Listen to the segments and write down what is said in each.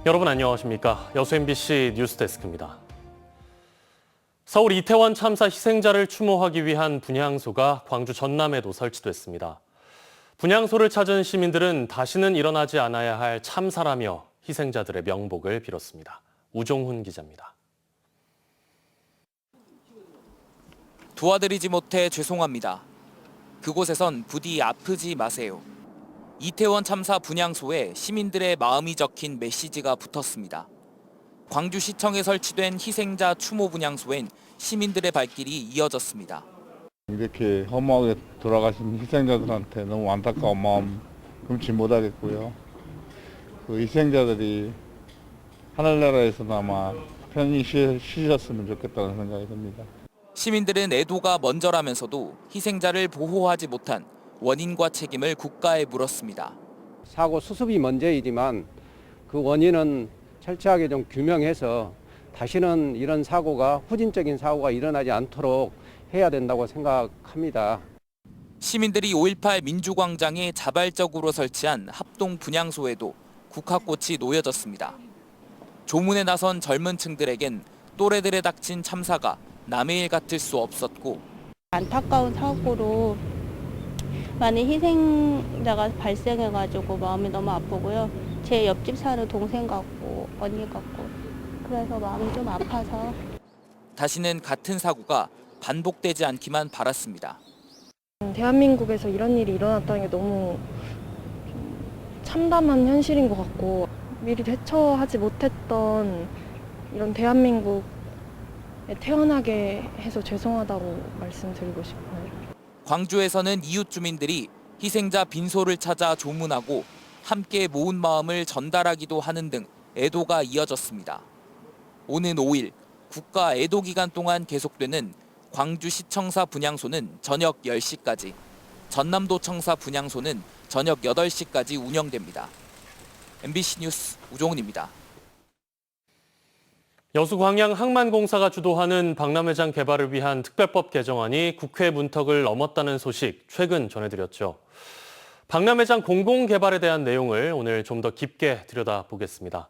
여러분 안녕하십니까? 여수 MBC 뉴스데스크입니다. 서울 이태원 참사 희생자를 추모하기 위한 분향소가 광주 전남에도 설치됐습니다. 분향소를 찾은 시민들은 다시는 일어나지 않아야 할 참사라며 희생자들의 명복을 빌었습니다. 우종훈 기자입니다. 도와드리지 못해 죄송합니다. 그곳에선 부디 아프지 마세요. 이태원 참사 분향소에 시민들의 마음이 적힌 메시지가 붙었습니다. 광주시청에 설치된 희생자 추모 분향소엔 시민들의 발길이 이어졌습니다. 이렇게 허무하게 돌아가신 희생자들한테 너무 안타까운 마음 금치 못하겠고요. 그 희생자들이 하늘나라에서나마 편히 쉬셨으면 좋겠다는 생각이 듭니다. 시민들은 애도가 먼저라면서도 희생자를 보호하지 못한 원인과 책임을 국가에 물었습니다. 사고 수습이 먼저이지만 그 원인은 철저하게 좀 규명해서 다시는 이런 사고가 후진적인 사고가 일어나지 않도록 해야 된다고 생각합니다. 시민들이 5.18 민주광장에 자발적으로 설치한 합동 분향소에도 국화꽃이 놓여졌습니다. 조문에 나선 젊은 층들에겐 또래들에 닥친 참사가 남의 일 같을 수 없었고 안타까운 사고로 많은 희생자가 발생해가지고 마음이 너무 아프고요. 제 옆집 사는 동생 같고 언니 같고 그래서 마음이 좀 아파서 다시는 같은 사고가 반복되지 않기만 바랐습니다. 대한민국에서 이런 일이 일어났다는 게 너무 참담한 현실인 것 같고 미리 대처하지 못했던 이런 대한민국에 태어나게 해서 죄송하다고 말씀드리고 싶어요. 광주에서는 이웃 주민들이 희생자 빈소를 찾아 조문하고 함께 모은 마음을 전달하기도 하는 등 애도가 이어졌습니다. 오는 5일 국가 애도 기간 동안 계속되는 광주시청사 분향소는 저녁 10시까지, 전남도청사 분향소는 저녁 8시까지 운영됩니다. MBC 뉴스 우종훈입니다. 여수광양항만공사가 주도하는 박람회장 개발을 위한 특별법 개정안이 국회 문턱을 넘었다는 소식 최근 전해드렸죠. 박람회장 공공개발에 대한 내용을 오늘 좀 더 깊게 들여다보겠습니다.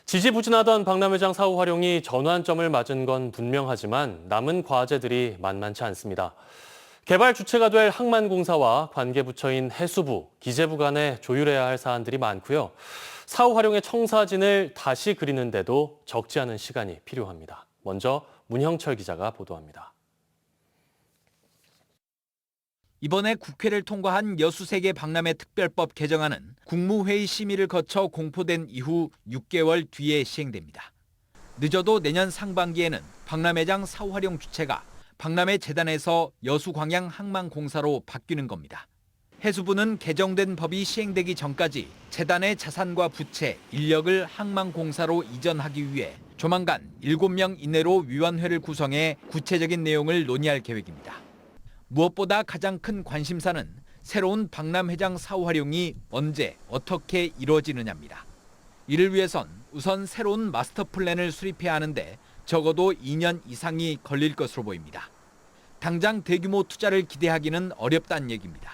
지지부진하던 박람회장 사후 활용이 전환점을 맞은 건 분명하지만 남은 과제들이 만만치 않습니다. 개발 주체가 될 항만공사와 관계부처인 해수부, 기재부 간에 조율해야 할 사안들이 많고요. 사후 활용의 청사진을 다시 그리는데도 적지 않은 시간이 필요합니다. 먼저 문형철 기자가 보도합니다. 이번에 국회를 통과한 여수세계 박람회 특별법 개정안은 국무회의 심의를 거쳐 공포된 이후 6개월 뒤에 시행됩니다. 늦어도 내년 상반기에는 박람회장 사후 활용 주체가 박람회 재단에서 여수광양항만공사로 바뀌는 겁니다. 해수부는 개정된 법이 시행되기 전까지 재단의 자산과 부채, 인력을 항만공사로 이전하기 위해 조만간 7명 이내로 위원회를 구성해 구체적인 내용을 논의할 계획입니다. 무엇보다 가장 큰 관심사는 새로운 박람회장 사후 활용이 언제 어떻게 이루어지느냐입니다. 이를 위해선 우선 새로운 마스터 플랜을 수립해야 하는데 적어도 2년 이상이 걸릴 것으로 보입니다. 당장 대규모 투자를 기대하기는 어렵다는 얘기입니다.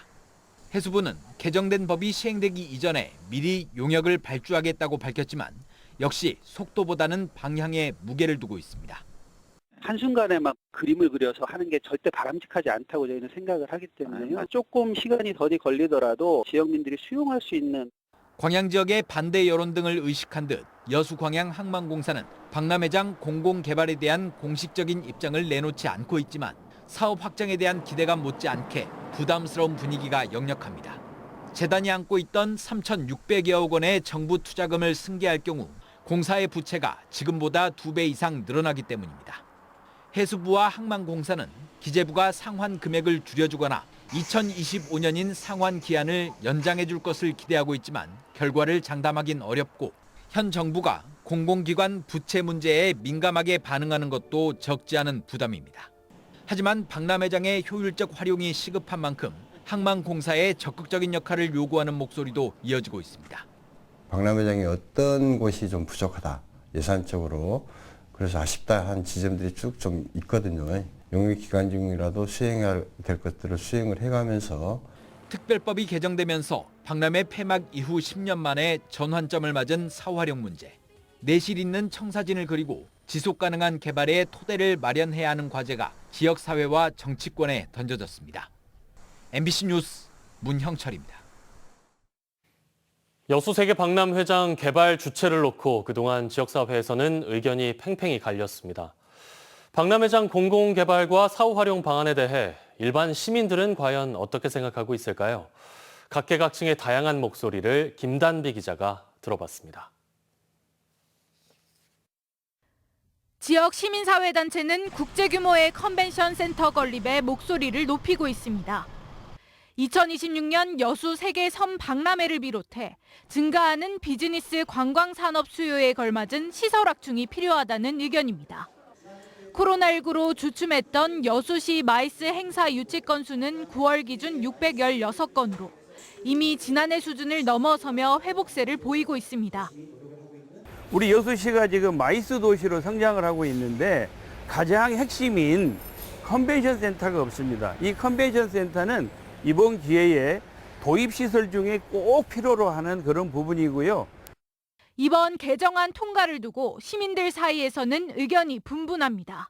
해수부는 개정된 법이 시행되기 이전에 미리 용역을 발주하겠다고 밝혔지만 역시 속도보다는 방향에 무게를 두고 있습니다. 한순간에 막 그림을 그려서 하는 게 절대 바람직하지 않다고 저희는 생각을 하기 때문에요. 조금 시간이 더디 걸리더라도 지역민들이 수용할 수 있는 광양 지역의 반대 여론 등을 의식한 듯 여수광양항만공사는 박람회장 공공개발에 대한 공식적인 입장을 내놓지 않고 있지만 사업 확장에 대한 기대감 못지않게 부담스러운 분위기가 역력합니다. 재단이 안고 있던 3,600여억 원의 정부 투자금을 승계할 경우 공사의 부채가 지금보다 2배 이상 늘어나기 때문입니다. 해수부와 항만공사는 기재부가 상환 금액을 줄여주거나 2025년인 상환 기한을 연장해 줄 것을 기대하고 있지만 결과를 장담하긴 어렵고 현 정부가 공공기관 부채 문제에 민감하게 반응하는 것도 적지 않은 부담입니다. 하지만 박람회장의 효율적 활용이 시급한 만큼 항만공사의 적극적인 역할을 요구하는 목소리도 이어지고 있습니다. 박람회장이 어떤 곳이 좀 부족하다, 예산적으로. 그래서 아쉽다 한 지점들이 쭉 좀 있거든요. 용역 기간 중이라도 수행해야 될 것들을 수행을 해가면서 특별법이 개정되면서 박람회 폐막 이후 10년 만에 전환점을 맞은 사활용 문제. 내실 있는 청사진을 그리고 지속 가능한 개발의 토대를 마련해야 하는 과제가 지역사회와 정치권에 던져졌습니다. MBC 뉴스 문형철입니다. 여수세계 박람회장 개발 주체를 놓고 그동안 지역사회에서는 의견이 팽팽히 갈렸습니다. 박람회장 공공개발과 사후활용 방안에 대해 일반 시민들은 과연 어떻게 생각하고 있을까요? 각계각층의 다양한 목소리를 김단비 기자가 들어봤습니다. 지역 시민사회단체는 국제규모의 컨벤션 센터 건립에 목소리를 높이고 있습니다. 2026년 여수 세계 섬 박람회를 비롯해 증가하는 비즈니스 관광 산업 수요에 걸맞은 시설 확충이 필요하다는 의견입니다. 코로나19로 주춤했던 여수시 마이스 행사 유치 건수는 9월 기준 616건으로 이미 지난해 수준을 넘어서며 회복세를 보이고 있습니다. 우리 여수시가 지금 마이스 도시로 성장을 하고 있는데 가장 핵심인 컨벤션 센터가 없습니다. 이 컨벤션 센터는 이번 기회에 도입시설 중에 꼭 필요로 하는 그런 부분이고요. 이번 개정안 통과를 두고 시민들 사이에서는 의견이 분분합니다.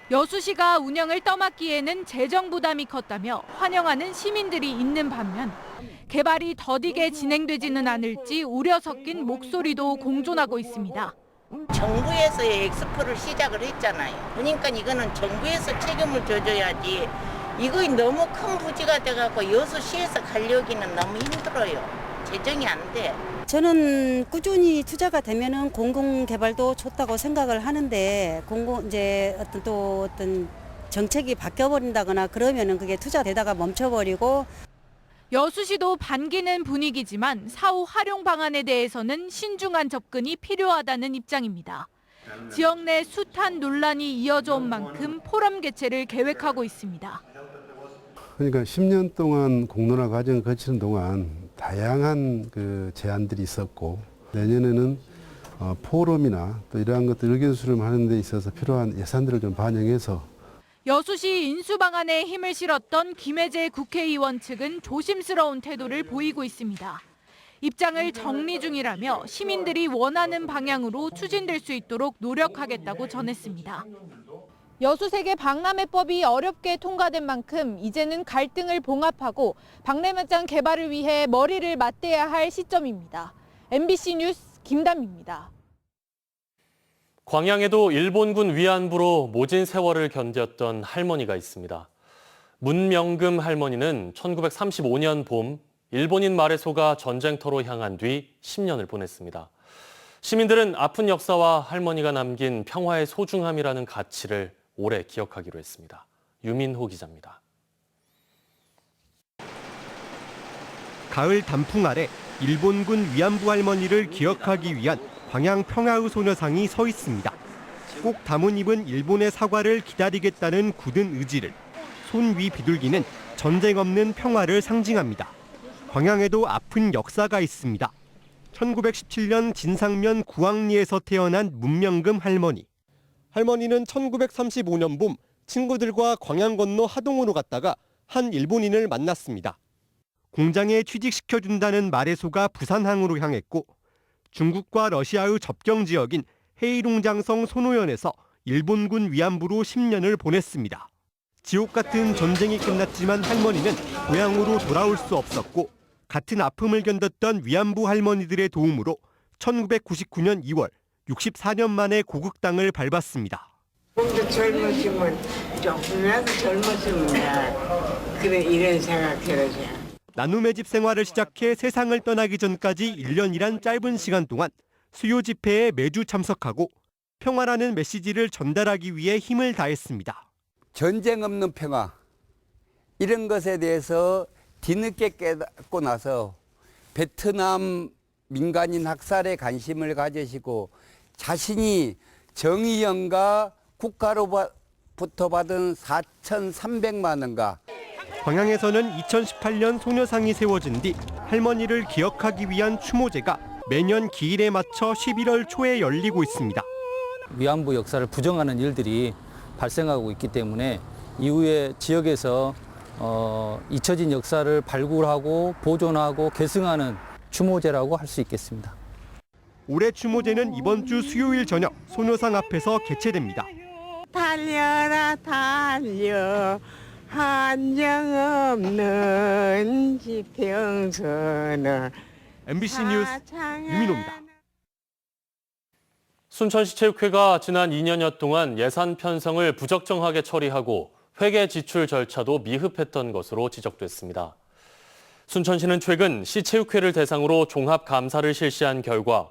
여수시가 운영을 떠맡기에는 재정 부담이 컸다며 환영하는 시민들이 있는 반면 개발이 더디게 진행되지는 않을지 우려 섞인 목소리도 공존하고 있습니다. 정부에서의 엑스포를 시작을 했잖아요. 그러니까 이거는 정부에서 책임을 져줘야지. 이거 너무 큰 부지가 돼갖고 여수시에서 가려기는 너무 힘들어요. 재정이 안 돼. 저는 꾸준히 투자가 되면은 공공개발도 좋다고 생각을 하는데 이제 어떤 정책이 바뀌어버린다거나 그러면은 그게 투자되다가 멈춰버리고. 여수시도 반기는 분위기지만 사후 활용 방안에 대해서는 신중한 접근이 필요하다는 입장입니다. 지역 내 숱한 논란이 이어져 온 만큼 포럼 개최를 계획하고 있습니다. 그러니까 10년 동안 공론화 과정을 거치는 동안 다양한 제안들이 있었고 내년에는 포럼이나 또 이러한 것들 의견 수렴하는 데 있어서 필요한 예산들을 좀 반영해서 여수시 인수 방안에 힘을 실었던 김혜재 국회의원 측은 조심스러운 태도를 보이고 있습니다. 입장을 정리 중이라며 시민들이 원하는 방향으로 추진될 수 있도록 노력하겠다고 전했습니다. 여수세계 박람회법이 어렵게 통과된 만큼 이제는 갈등을 봉합하고 박람회장 개발을 위해 머리를 맞대야 할 시점입니다. MBC 뉴스 김단비입니다. 광양에도 일본군 위안부로 모진 세월을 견뎠던 할머니가 있습니다. 문명금 할머니는 1935년 봄 일본인 말에 속아 전쟁터로 향한 뒤 10년을 보냈습니다. 시민들은 아픈 역사와 할머니가 남긴 평화의 소중함이라는 가치를 오래 기억하기로 했습니다. 유민호 기자입니다. 가을 단풍 아래 일본군 위안부 할머니를 기억하기 위한 광양 평화의 소녀상이 서 있습니다. 꼭 담은 입은 일본의 사과를 기다리겠다는 굳은 의지를, 손 위 비둘기는 전쟁 없는 평화를 상징합니다. 광양에도 아픈 역사가 있습니다. 1917년 진상면 구항리에서 태어난 문명금 할머니. 할머니는 1935년 봄 친구들과 광양 건너 하동으로 갔다가 한 일본인을 만났습니다. 공장에 취직시켜준다는 말에 속아 부산항으로 향했고 중국과 러시아의 접경 지역인 헤이룽장성 소노현에서 일본군 위안부로 10년을 보냈습니다. 지옥 같은 전쟁이 끝났지만 할머니는 고향으로 돌아올 수 없었고 같은 아픔을 견뎠던 위안부 할머니들의 도움으로 1999년 2월 64년 만에 고국 땅을 밟았습니다. 좀더 젊으시면 조금이라도 젊었으면 그래 이런 생각 들어요. 나눔의 집 생활을 시작해 세상을 떠나기 전까지 1년이란 짧은 시간 동안 수요 집회에 매주 참석하고 평화라는 메시지를 전달하기 위해 힘을 다했습니다. 전쟁 없는 평화, 이런 것에 대해서 뒤늦게 깨닫고 나서 베트남 민간인 학살에 관심을 가지시고 자신이 정의연과 국가로부터 받은 4,300만 원과 광양에서는 2018년 소녀상이 세워진 뒤 할머니를 기억하기 위한 추모제가 매년 기일에 맞춰 11월 초에 열리고 있습니다. 위안부 역사를 부정하는 일들이 발생하고 있기 때문에 이후에 지역에서 잊혀진 역사를 발굴하고 보존하고 계승하는 추모제라고 할 수 있겠습니다. 올해 추모제는 이번 주 수요일 저녁 소녀상 앞에서 개최됩니다. 달려라 달려 한정없는 지평선을. MBC 뉴스 유민호입니다. 순천시 체육회가 지난 2년여 동안 예산 편성을 부적정하게 처리하고 회계 지출 절차도 미흡했던 것으로 지적됐습니다. 순천시는 최근 시 체육회를 대상으로 종합 감사를 실시한 결과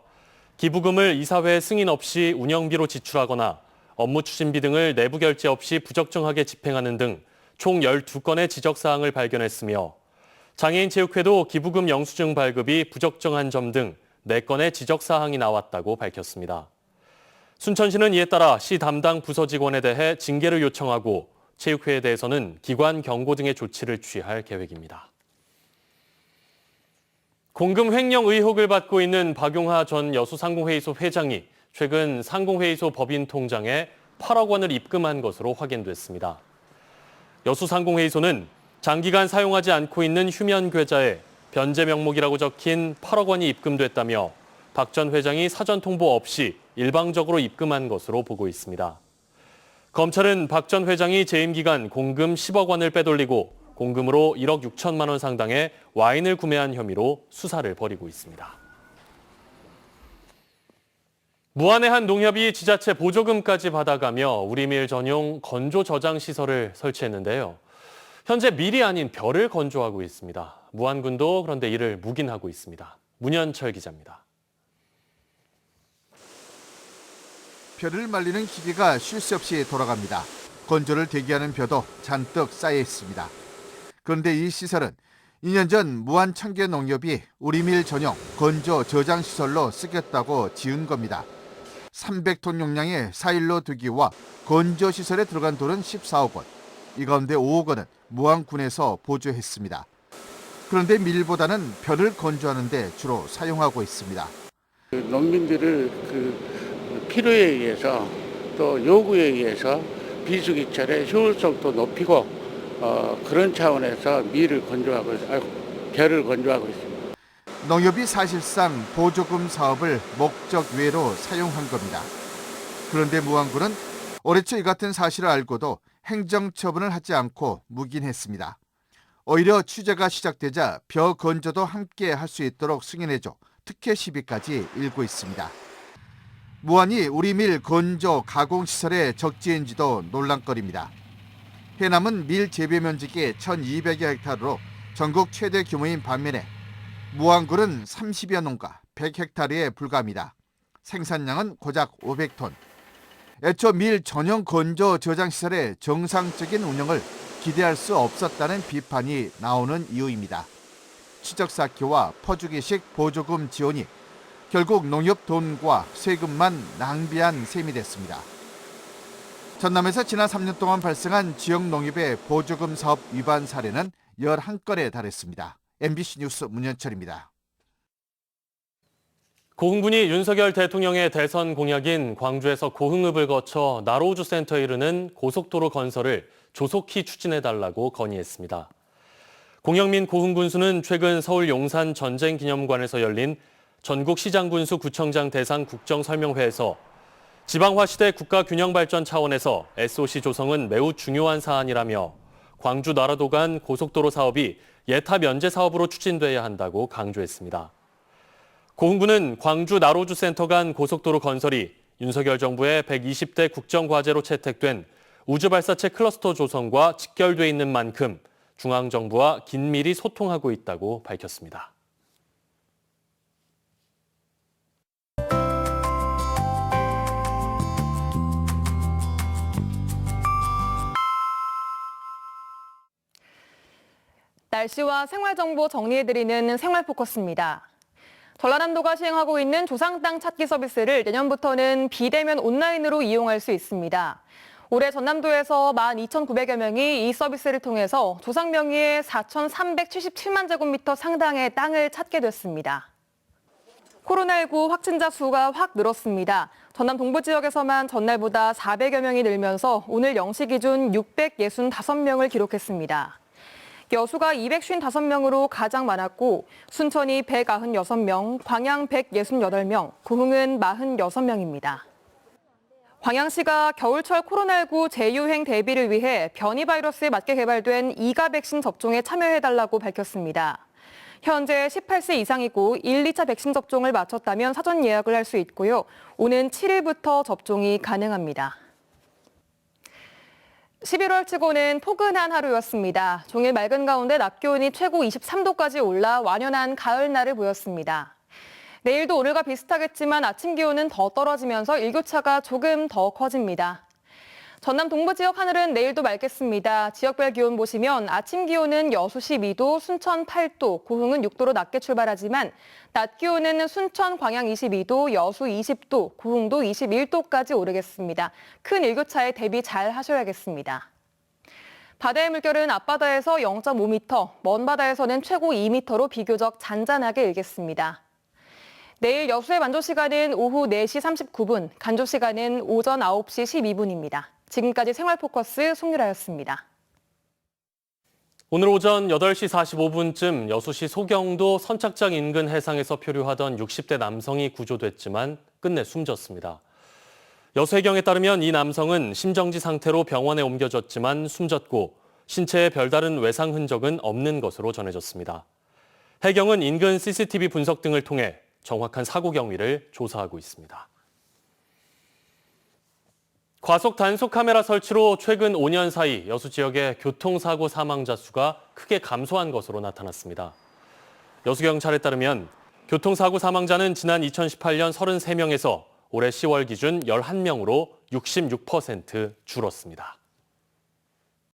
기부금을 이사회 승인 없이 운영비로 지출하거나 업무 추진비 등을 내부 결제 없이 부적정하게 집행하는 등 총 12건의 지적사항을 발견했으며 장애인 체육회도 기부금 영수증 발급이 부적정한 점 등 4건의 지적사항이 나왔다고 밝혔습니다. 순천시는 이에 따라 시 담당 부서 직원에 대해 징계를 요청하고 체육회에 대해서는 기관 경고 등의 조치를 취할 계획입니다. 공금 횡령 의혹을 받고 있는 박용하 전 여수상공회의소 회장이 최근 상공회의소 법인 통장에 8억 원을 입금한 것으로 확인됐습니다. 여수상공회의소는 장기간 사용하지 않고 있는 휴면 계좌에 변제 명목이라고 적힌 8억 원이 입금됐다며 박 전 회장이 사전 통보 없이 일방적으로 입금한 것으로 보고 있습니다. 검찰은 박 전 회장이 재임 기간 공금 10억 원을 빼돌리고 공금으로 1억 6천만 원 상당의 와인을 구매한 혐의로 수사를 벌이고 있습니다. 무안의 한 농협이 지자체 보조금까지 받아가며 우리밀 전용 건조 저장 시설을 설치했는데요. 현재 밀이 아닌 벼를 건조하고 있습니다. 무안군도 그런데 이를 묵인하고 있습니다. 문현철 기자입니다. 벼를 말리는 기계가 쉴 새 없이 돌아갑니다. 건조를 대기하는 벼도 잔뜩 쌓여 있습니다. 그런데 이 시설은 2년 전 무안 청계농협이 우리밀 전용 건조 저장 시설로 쓰겠다고 지은 겁니다. 300톤 용량의 사일로 두기와 건조 시설에 들어간 돈은 14억 원. 이 가운데 5억 원은 무안군에서 보조했습니다. 그런데 밀보다는 벼를 건조하는 데 주로 사용하고 있습니다. 농민들을 필요에 의해서 또 요구에 의해서 비수기철의 효율성도 높이고 그런 차원에서 벼를 건조하고 있습니다. 농협이 사실상 보조금 사업을 목적 외로 사용한 겁니다. 그런데 무안군은 올해 초 이 같은 사실을 알고도 행정처분을 하지 않고 묵인했습니다. 오히려 취재가 시작되자 벼 건조도 함께 할 수 있도록 승인해줘 특혜 시비까지 일고 있습니다. 무안이 우리밀 건조 가공시설의 적지인지도 논란거리입니다. 해남은 밀 재배 면적이 1,200여 헥타르로 전국 최대 규모인 반면에 무안군은 30여 농가 100헥타르에 불과합니다. 생산량은 고작 500톤. 애초 밀 전용 건조 저장시설의 정상적인 운영을 기대할 수 없었다는 비판이 나오는 이유입니다. 추적쌓기와 퍼주기식 보조금 지원이 결국 농협 돈과 세금만 낭비한 셈이 됐습니다. 전남에서 지난 3년 동안 발생한 지역 농협의 보조금 사업 위반 사례는 11건에 달했습니다. MBC 뉴스 문현철입니다. 고흥군이 윤석열 대통령의 대선 공약인 광주에서 고흥읍을 거쳐 나로우주센터에 이르는 고속도로 건설을 조속히 추진해달라고 건의했습니다. 공영민 고흥군수는 최근 서울 용산 전쟁기념관에서 열린 전국시장군수 구청장 대상 국정설명회에서 지방화 시대 국가균형발전 차원에서 SOC 조성은 매우 중요한 사안이라며 광주 나라도 간 고속도로 사업이 예타 면제 사업으로 추진돼야 한다고 강조했습니다. 고흥군은 광주 나로우주센터 간 고속도로 건설이 윤석열 정부의 120대 국정과제로 채택된 우주발사체 클러스터 조성과 직결돼 있는 만큼 중앙정부와 긴밀히 소통하고 있다고 밝혔습니다. 날씨와 생활정보 정리해드리는 생활포커스입니다. 전라남도가 시행하고 있는 조상 땅 찾기 서비스를 내년부터는 비대면 온라인으로 이용할 수 있습니다. 올해 전남도에서 12,900여 명이 이 서비스를 통해서 조상 명의의 4,377만 제곱미터 상당의 땅을 찾게 됐습니다. 코로나19 확진자 수가 확 늘었습니다. 전남 동부 지역에서만 전날보다 400여 명이 늘면서 오늘 0시 기준 665명을 기록했습니다. 여수가 255명으로 가장 많았고 순천이 196명, 광양 168명, 고흥은 46명입니다. 광양시가 겨울철 코로나19 재유행 대비를 위해 변이 바이러스에 맞게 개발된 2가 백신 접종에 참여해달라고 밝혔습니다. 현재 18세 이상이고 1, 2차 백신 접종을 마쳤다면 사전 예약을 할 수 있고요. 오는 7일부터 접종이 가능합니다. 11월 치고는 포근한 하루였습니다. 종일 맑은 가운데 낮 기온이 최고 23도까지 올라 완연한 가을날을 보였습니다. 내일도 오늘과 비슷하겠지만 아침 기온은 더 떨어지면서 일교차가 조금 더 커집니다. 전남 동부 지역 하늘은 내일도 맑겠습니다. 지역별 기온 보시면 아침 기온은 여수 12도, 순천 8도, 고흥은 6도로 낮게 출발하지만 낮 기온은 순천, 광양 22도, 여수 20도, 고흥도 21도까지 오르겠습니다. 큰 일교차에 대비 잘 하셔야겠습니다. 바다의 물결은 앞바다에서 0.5m, 먼 바다에서는 최고 2m로 비교적 잔잔하게 일겠습니다. 내일 여수의 만조 시간은 오후 4시 39분, 간조 시간은 오전 9시 12분입니다. 지금까지 생활포커스 송유라였습니다. 오늘 오전 8시 45분쯤 여수시 소경도 선착장 인근 해상에서 표류하던 60대 남성이 구조됐지만 끝내 숨졌습니다. 여수해경에 따르면 이 남성은 심정지 상태로 병원에 옮겨졌지만 숨졌고 신체에 별다른 외상 흔적은 없는 것으로 전해졌습니다. 해경은 인근 CCTV 분석 등을 통해 정확한 사고 경위를 조사하고 있습니다. 과속 단속 카메라 설치로 최근 5년 사이 여수 지역의 교통사고 사망자 수가 크게 감소한 것으로 나타났습니다. 여수경찰에 따르면 교통사고 사망자는 지난 2018년 33명에서 올해 10월 기준 11명으로 66% 줄었습니다.